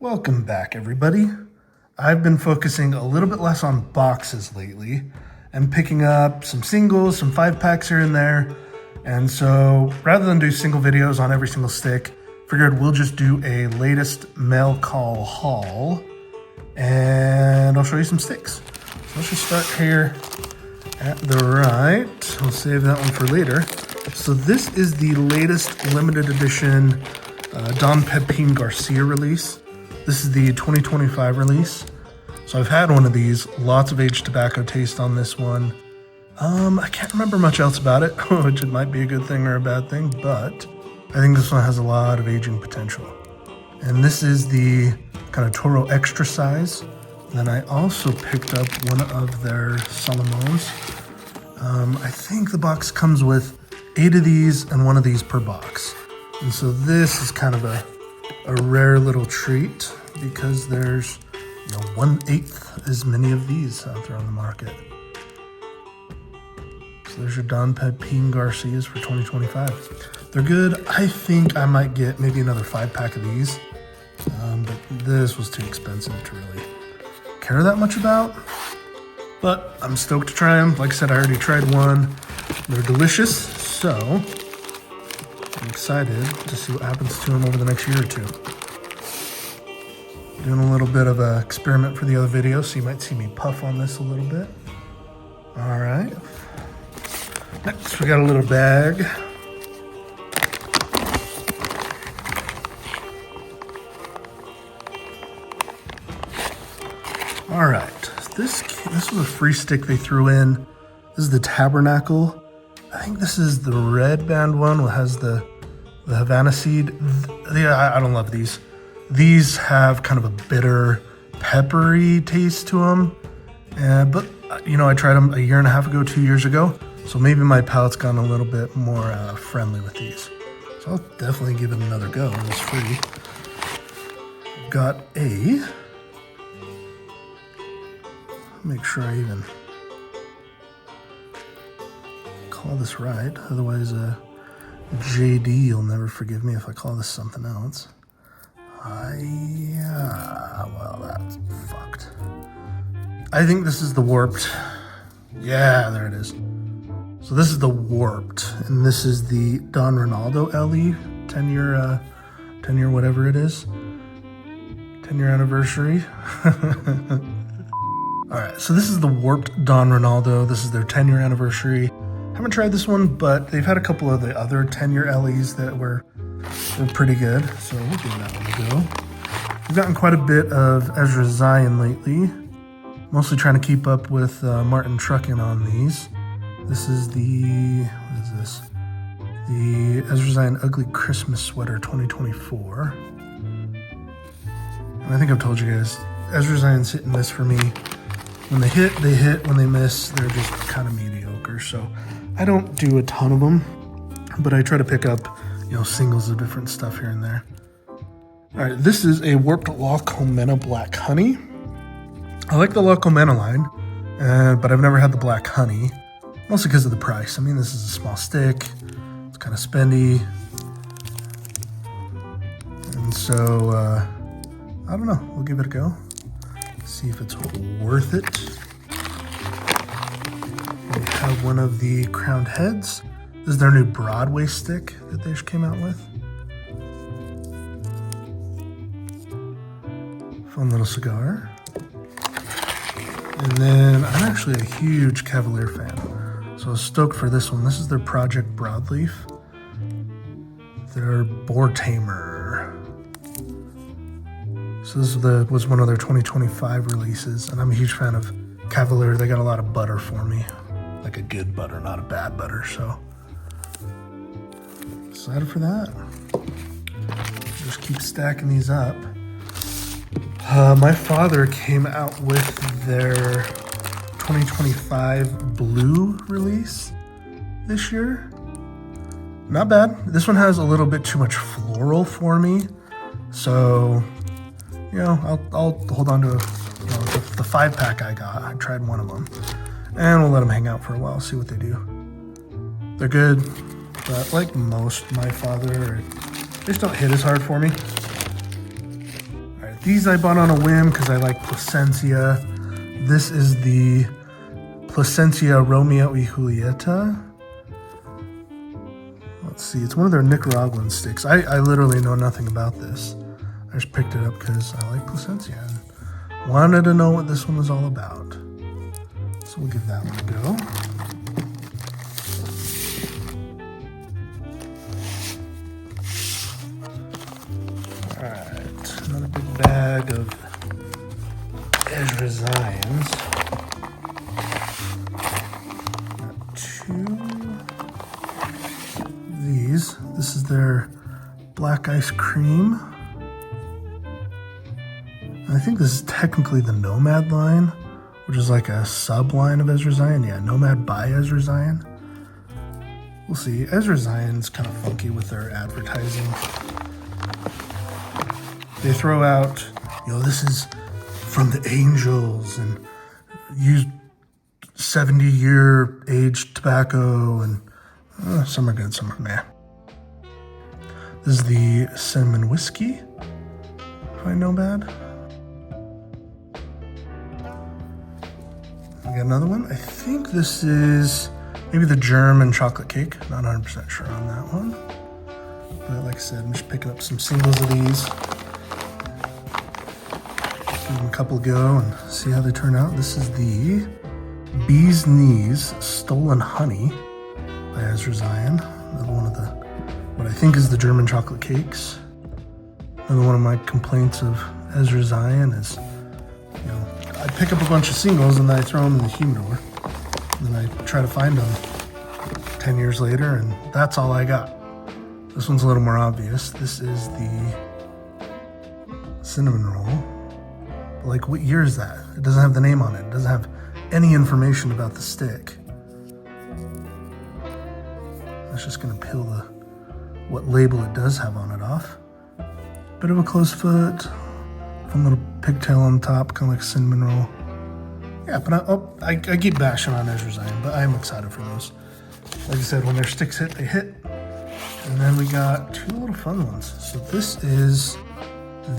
Welcome back, everybody. I've been focusing a little bit less on boxes lately and picking up some singles, some 5-packs here and there. And so rather than do single videos on every single stick, figured we'll just do a latest mail call haul and I'll show you some sticks. So let's just start here at the right. I'll save that one for later. So this is the latest limited edition Don Pepin Garcia release. This is the 2025 release. So I've had one of these, lots of aged tobacco taste on this one. I can't remember much else about it, which it might be a good thing or a bad thing, but I think this one has a lot of aging potential. And this is the kind of Toro extra size. And then I also picked up one of their Solomons. I think the box comes with 8 of these and 1 of these per box. And so this is kind of a rare little treat because there's 1/8 as many of these out there on the market. So there's your Don Pepin Garcias for 2025. They're good. I think I might get maybe another 5-pack of these, but this was too expensive to really care that much about. But I'm stoked to try them. Like I said, I already tried one. They're delicious, so I'm excited to see what happens to them over the next year or two. Doing a little bit of an experiment for the other video, so you might see me puff on this a little bit. All right. Next, we got a little bag. All right. This was a free stick they threw in. This is the Tabernacle. I think this is the red band one that has the Havana seed. I don't love these. These have kind of a bitter, peppery taste to them. But, I tried them a year and a half ago, 2 years ago. So maybe my palate's gotten a little bit more friendly with these. So I'll definitely give it another go. It's free. Got a... Make sure I even call this right. Otherwise, JD will never forgive me if I call this something else. Yeah, well, that's fucked. I think this is the warped. Yeah, there it is. So this is the warped, and this is the Don Ronaldo LE 10-year whatever it is. 10-year anniversary. All right, so this is the warped Don Ronaldo. This is their 10-year anniversary. Haven't tried this one, but they've had a couple of the other 10-year LEs that were pretty good, so we'll give that one a go. We've gotten quite a bit of Ezra Zion lately, mostly trying to keep up with Martin Truckin on these. This is the, what is this? The Ezra Zion Ugly Christmas Sweater 2024. And I think I've told you guys, Ezra Zion's hitting this for me. When they hit, they hit. When they miss, they're just kind of mediocre. So I don't do a ton of them, but I try to pick up, singles of different stuff here and there. All right, this is a warped La Comena Black Honey. I like the La Comena line, but I've never had the Black Honey, mostly because of the price. I mean, this is a small stick. It's kind of spendy. And so, I don't know. We'll give it a go. See if it's worth it. We have one of the crowned heads. This is their new Broadway stick that they just came out with. Fun little cigar. And then I'm actually a huge Cavalier fan, so I was stoked for this one. This is their Project Broadleaf. Their Boar Tamer. So this was one of their 2025 releases, and I'm a huge fan of Cavalier. They got a lot of butter for me, like a good butter, not a bad butter, so excited for that. Just keep stacking these up. My father came out with their 2025 blue release this year. Not bad. This one has a little bit too much floral for me, so I'll hold on to the 5-pack I got. I tried one of them, and we'll let them hang out for a while, see what they do. They're good, but like most my father, they just don't hit as hard for me. These I bought on a whim because I like Plasencia. This is the Plasencia Romeo y Julieta. Let's see, it's one of their Nicaraguan sticks. I literally know nothing about this. I just picked it up because I like Plasencia and wanted to know what this one was all about. So we'll give that one a go. Alright, another big bag of Ezra Zions. Got two. This is their black ice cream. I think this is technically the Nomad line, which is like a sub-line of Ezra Zion. Yeah, Nomad by Ezra Zion. We'll see. Ezra Zion's kind of funky with their advertising. They throw out, this is from the Angels and use 70-year aged tobacco, and some are good, some are meh. This is the cinnamon whiskey, if I know bad. We got another one. I think this is maybe the German chocolate cake. Not 100% sure on that one. But like I said, I'm just picking up some singles of these. Give them a couple go and see how they turn out. This is the Bee's Knees Stolen Honey by Ezra Zion. Another one of the, what I think is the German chocolate cakes. Another one of my complaints of Ezra Zion is, I pick up a bunch of singles and then I throw them in the humidor. And then I try to find them 10 years later, and that's all I got. This one's a little more obvious. This is the cinnamon roll. But like, what year is that? It doesn't have the name on it. It doesn't have any information about the stick. That's just gonna peel what label it does have on it off. Bit of a close foot, fun little pigtail on top, kind of like a cinnamon roll. Yeah, but I keep bashing on Ezra Zion, but I am excited for those. Like I said, when their sticks hit, they hit. And then we got two little fun ones. So this is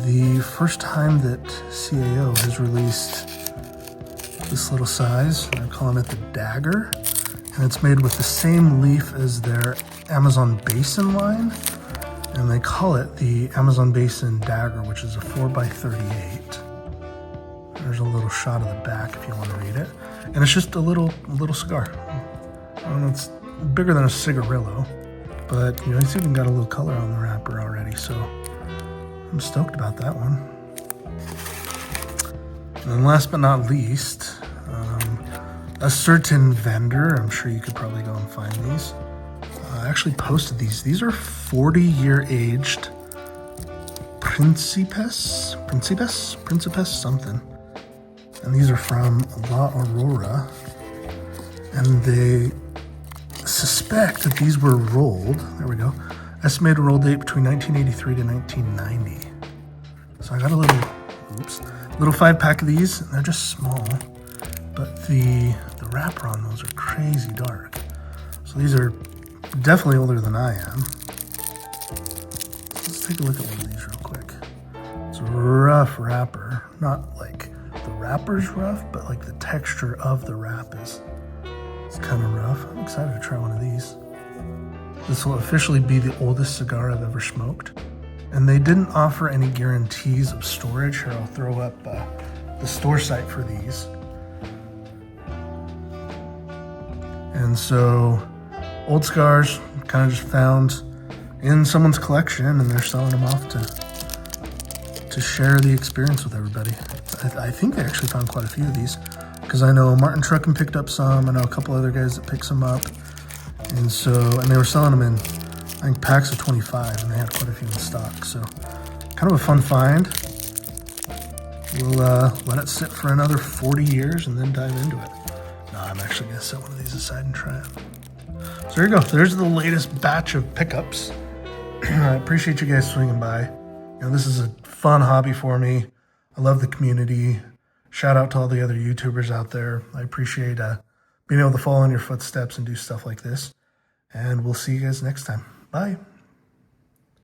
the first time that CAO has released this little size. They're calling it the Dagger. And it's made with the same leaf as their Amazon Basin line. And they call it the Amazon Basin Dagger, which is a 4x38. There's a little shot of the back if you want to read it. And it's just a little cigar. I don't know, it's bigger than a cigarillo, but it's even got a little color on the wrapper already, so I'm stoked about that one. And then last but not least, a certain vendor, I'm sure you could probably go and find these. I actually posted these. These are 40-year aged Principes something. And these are from La Aurora. And they suspect that these were rolled. There we go. Estimated roll date between 1983 to 1990. So I got a little 5-pack of these. And they're just small. But the wrapper on those are crazy dark. So these are definitely older than I am. Let's take a look at one of these real quick. It's a rough wrapper. Not like the wrapper's rough, but like the texture of the wrap it's kind of rough. I'm excited to try one of these. This will officially be the oldest cigar I've ever smoked. And they didn't offer any guarantees of storage. Here, I'll throw up the store site for these. And so, old cigars kind of just found in someone's collection, and they're selling them off to share the experience with everybody. I think they actually found quite a few of these, because I know Martin Truckin picked up some. I know a couple other guys that picked some up, and they were selling them in, I think, packs of 25, and they had quite a few in stock. So, kind of a fun find. We'll let it sit for another 40 years and then dive into it. No, I'm actually gonna set one of these aside and try it. So there you go. There's the latest batch of pickups. I appreciate you guys swinging by. This is a fun hobby for me. I love the community. Shout out to all the other YouTubers out there. I appreciate being able to follow in your footsteps and do stuff like this. And we'll see you guys next time. Bye.